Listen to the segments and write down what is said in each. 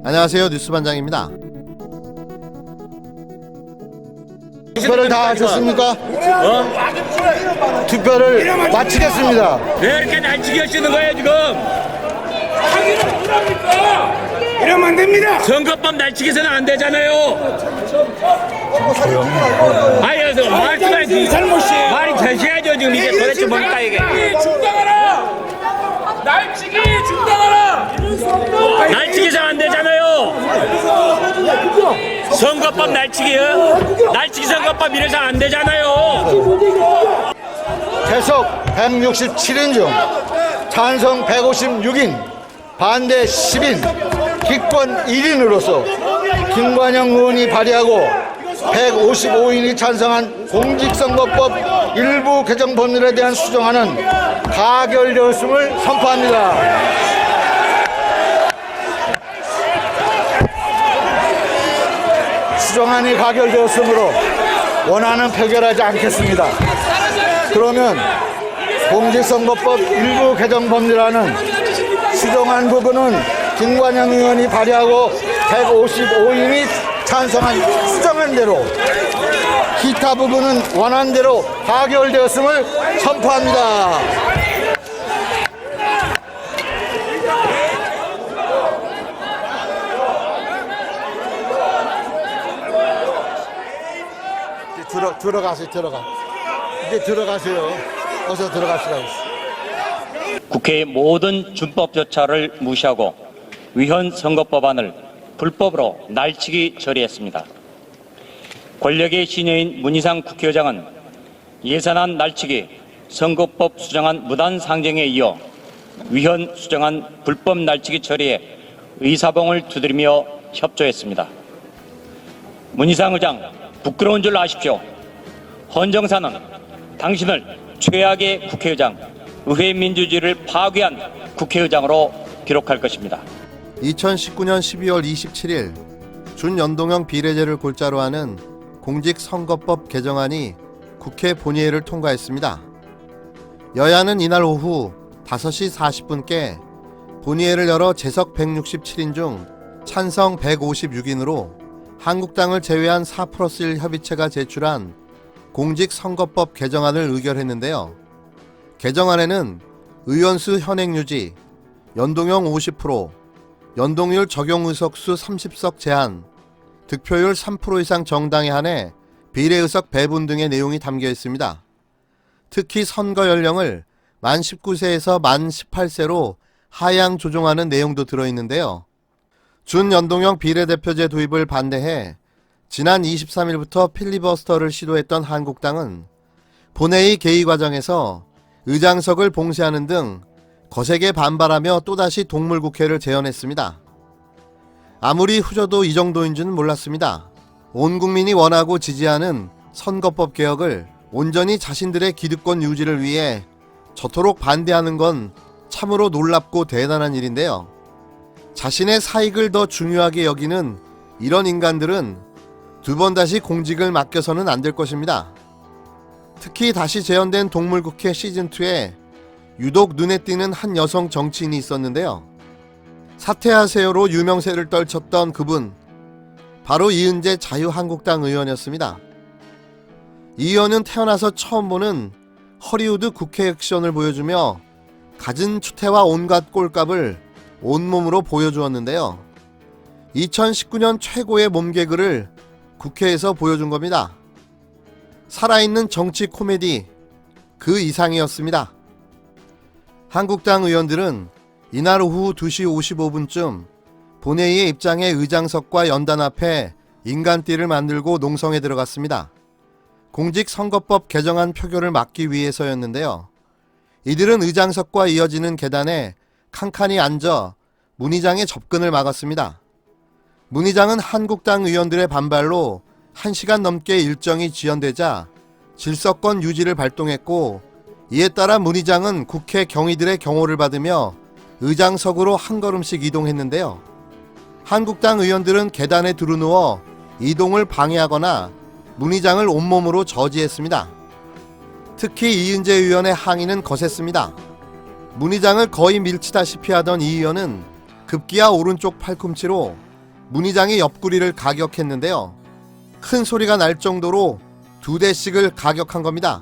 안녕하세요, 뉴스반장입니다. 투표를 다 하셨습니까? 투표를 마치겠습니다. 왜 이렇게 날치기 하시는 거예요 지금? 하기는 뭐랍니까? 이러면 안 됩니다. 선거법 날치기서는 안 되잖아요. 아니, 말씀하시 잘못이에요. 말이 되셔야죠 지금 이게 도대체 뭘까 이게? 중단하라. 날치기 중단하라. 날치기서 안 되잖아요. 선거법 날치기요? 날치기 선거법 이래서 안 되잖아요. 계속 167인 중 찬성 156인, 반대 10인, 기권 1인으로서 김관영 의원이 발의하고 155인이 찬성한 공직선거법 일부 개정 법률에 대한 수정안은 가결되었음을 선포합니다. 수정안이 가결되었으므로 원안은 표결하지 않겠습니다. 그러면 공직선거법 일부 개정 법률안은 수정안 부분은 김관영 의원이 발의하고 155인이 찬성한 수정안대로, 기타 부분은 원안대로 가결되었음을 선포합니다. 이제 들어가세요. 어서 들어가시라고. 국회의 모든 준법 절차를 무시하고 위헌 선거법안을 불법으로 날치기 처리했습니다. 권력의 시녀인 문희상 국회의장은 예산안 날치기, 선거법 수정안 무단 상정에 이어 위헌 수정안 불법 날치기 처리에 의사봉을 두드리며 협조했습니다. 문희상 의장, 부끄러운 줄 아십시오. 헌정사는 당신을 최악의 국회의장, 의회 민주주의를 파괴한 국회의장으로 기록할 것입니다. 2019년 12월 27일 준연동형 비례제를 골자로 하는 공직선거법 개정안이 국회 본회의를 통과했습니다. 여야는 이날 오후 5시 40분께 본회의를 열어 재석 167인 중 찬성 156인으로 한국당을 제외한 4+1 협의체가 제출한 공직선거법 개정안을 의결했는데요. 개정안에는 의원수 현행 유지, 연동형 50%, 연동률 적용 의석수 30석 제한, 득표율 3% 이상 정당에 한해 비례의석 배분 등의 내용이 담겨 있습니다. 특히 선거 연령을 만 19세에서 만 18세로 하향 조정하는 내용도 들어있는데요. 준연동형 비례대표제 도입을 반대해 지난 23일부터 필리버스터를 시도했던 한국당은 본회의 개의 과정에서 의장석을 봉쇄하는 등 거세게 반발하며 또다시 동물국회를 재연했습니다. 아무리 후져도 이 정도인 줄은 몰랐습니다. 온 국민이 원하고 지지하는 선거법 개혁을 온전히 자신들의 기득권 유지를 위해 저토록 반대하는 건 참으로 놀랍고 대단한 일인데요. 자신의 사익을 더 중요하게 여기는 이런 인간들은 두 번 다시 공직을 맡겨서는 안 될 것입니다. 특히 다시 재연된 동물국회 시즌2에 유독 눈에 띄는 한 여성 정치인이 있었는데요. 사퇴하세요로 유명세를 떨쳤던 그분, 바로 이은재 자유한국당 의원이었습니다. 이 의원은 태어나서 처음 보는 허리우드 국회 액션을 보여주며 갖은 추태와 온갖 꼴값을 온몸으로 보여주었는데요. 2019년 최고의 몸개그를 국회에서 보여준 겁니다. 살아있는 정치 코미디 그 이상이었습니다. 한국당 의원들은 이날 오후 2시 55분쯤 본회의에 입장해 의장석과 연단 앞에 인간띠를 만들고 농성에 들어갔습니다. 공직선거법 개정안 표결을 막기 위해서였는데요. 이들은 의장석과 이어지는 계단에 칸칸이 앉아 문 의장의 접근을 막았습니다. 문 의장은 한국당 의원들의 반발로 1시간 넘게 일정이 지연되자 질서권 유지를 발동했고, 이에 따라 문 의장은 국회 경위들의 경호를 받으며 의장석으로 한 걸음씩 이동했는데요. 한국당 의원들은 계단에 두루누워 이동을 방해하거나 문 의장을 온몸으로 저지했습니다. 특히 이은재 의원의 항의는 거셌습니다. 문 의장을 거의 밀치다시피 하던 이 의원은 급기야 오른쪽 팔꿈치로 문희장이 옆구리를 가격했는데요. 큰 소리가 날 정도로 2대씩을 가격한 겁니다.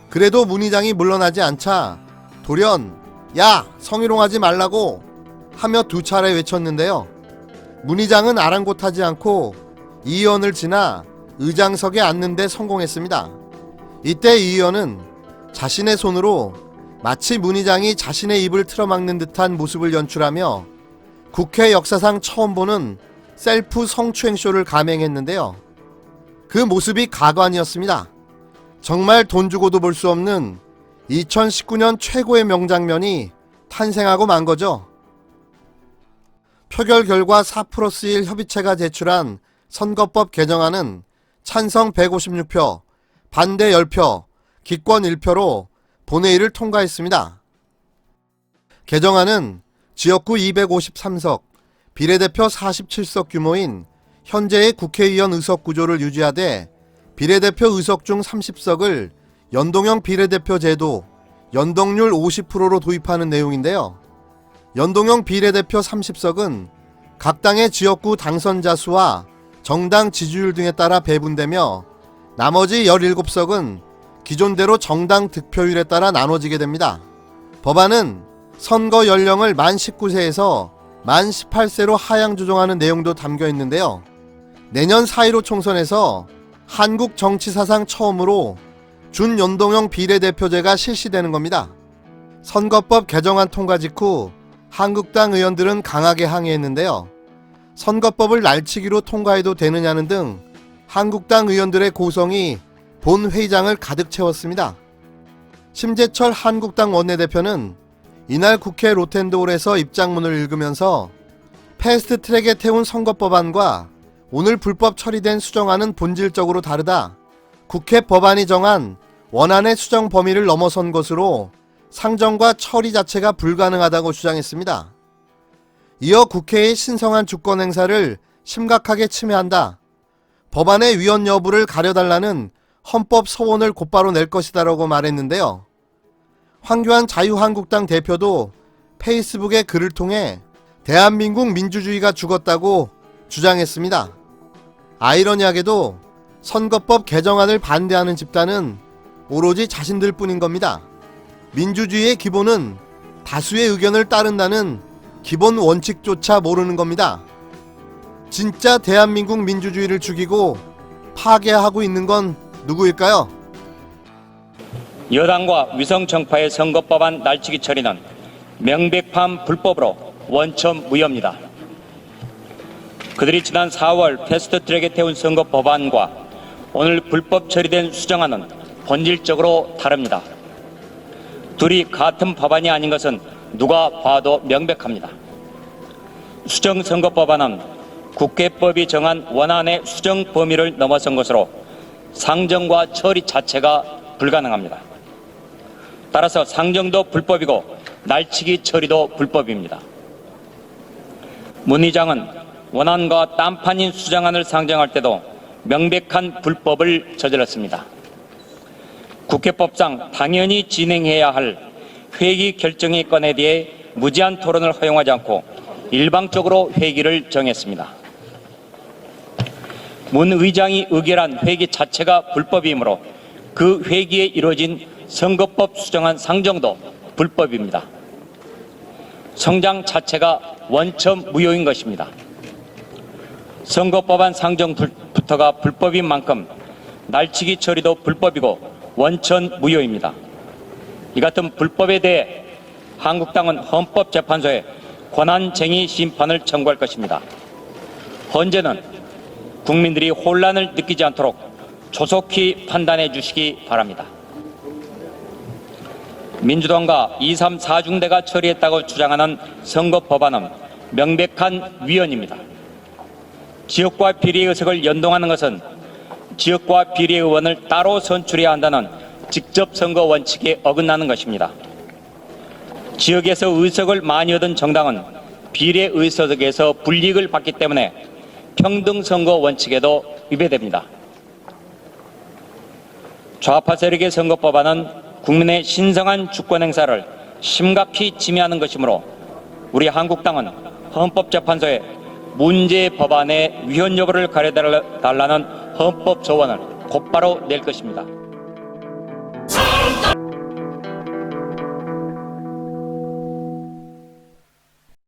그래도 문희장이 물러나지 않자 돌연 야 성희롱하지 말라고 하며 2차례 외쳤는데요. 문희장은 아랑곳하지 않고 이 의원을 지나 의장석에 앉는 데 성공했습니다. 이때 이 의원은 자신의 손으로 마치 문희장이 자신의 입을 틀어막는 듯한 모습을 연출하며 국회 역사상 처음 보는 셀프 성추행쇼를 감행했는데요. 그 모습이 가관이었습니다. 정말 돈 주고도 볼 수 없는 2019년 최고의 명장면이 탄생하고 만 거죠. 표결 결과 4+1 협의체가 제출한 선거법 개정안은 찬성 156표, 반대 10표, 기권 1표로 본회의를 통과했습니다. 개정안은 지역구 253석, 비례대표 47석 규모인 현재의 국회의원 의석 구조를 유지하되 비례대표 의석 중 30석을 연동형 비례대표 제도, 연동률 50%로 도입하는 내용인데요. 연동형 비례대표 30석은 각 당의 지역구 당선자 수와 정당 지지율 등에 따라 배분되며 나머지 17석은 기존대로 정당 득표율에 따라 나눠지게 됩니다. 법안은 선거 연령을 만 19세에서 만 18세로 하향 조정하는 내용도 담겨 있는데요. 내년 4.15 총선에서 한국 정치사상 처음으로 준연동형 비례대표제가 실시되는 겁니다. 선거법 개정안 통과 직후 한국당 의원들은 강하게 항의했는데요. 선거법을 날치기로 통과해도 되느냐는 등 한국당 의원들의 고성이 본 회의장을 가득 채웠습니다. 심재철 한국당 원내대표는 이날 국회 로텐도홀에서 입장문을 읽으면서 패스트트랙에 태운 선거법안과 오늘 불법 처리된 수정안은 본질적으로 다르다. 국회 법안이 정한 원안의 수정 범위를 넘어선 것으로 상정과 처리 자체가 불가능하다고 주장했습니다. 이어 국회의 신성한 주권 행사를 심각하게 침해한다. 법안의 위헌 여부를 가려달라는 헌법 소원을 곧바로 낼 것이다라고 말했는데요. 황교안 자유한국당 대표도 페이스북에 글을 통해 대한민국 민주주의가 죽었다고 주장했습니다. 아이러니하게도 선거법 개정안을 반대하는 집단은 오로지 자신들 뿐인 겁니다. 민주주의의 기본은 다수의 의견을 따른다는 기본 원칙조차 모르는 겁니다. 진짜 대한민국 민주주의를 죽이고 파괴하고 있는 건 누구일까요? 여당과 위성정파의 선거법안 날치기 처리는 명백한 불법으로 원천 무효입니다. 그들이 지난 4월 패스트트랙에 태운 선거법안과 오늘 불법 처리된 수정안은 본질적으로 다릅니다. 둘이 같은 법안이 아닌 것은 누가 봐도 명백합니다. 수정선거법안은 국회법이 정한 원안의 수정 범위를 넘어선 것으로 상정과 처리 자체가 불가능합니다. 따라서 상정도 불법이고 날치기 처리도 불법입니다. 문 의장은 원안과 딴판인 수정안을 상정할 때도 명백한 불법을 저질렀습니다. 국회법상 당연히 진행해야 할 회기 결정의 건에 대해 무제한 토론을 허용하지 않고 일방적으로 회기를 정했습니다. 문 의장이 의결한 회기 자체가 불법이므로 그 회기에 이루어진 선거법 수정안 상정도 불법입니다. 성장 자체가 원천 무효인 것입니다. 선거법안 상정부터가 불법인 만큼 날치기 처리도 불법이고 원천 무효입니다. 이 같은 불법에 대해 한국당은 헌법재판소에 권한쟁의 심판을 청구할 것입니다. 헌재는 국민들이 혼란을 느끼지 않도록 조속히 판단해 주시기 바랍니다. 민주당과 2, 3, 4중대가 처리했다고 주장하는 선거법안은 명백한 위헌입니다. 지역과 비례의석을 연동하는 것은 지역과 비례의원을 따로 선출해야 한다는 직접선거 원칙에 어긋나는 것입니다. 지역에서 의석을 많이 얻은 정당은 비례의석에서 불이익을 받기 때문에 평등선거 원칙에도 위배됩니다. 좌파 세력의 선거법안은 국민의 신성한 주권 행사를 심각히 침해하는 것이므로 우리 한국당은 헌법재판소에 문제 법안의 위헌 여부를 가려달라는 헌법 조언을 곧바로 낼 것입니다.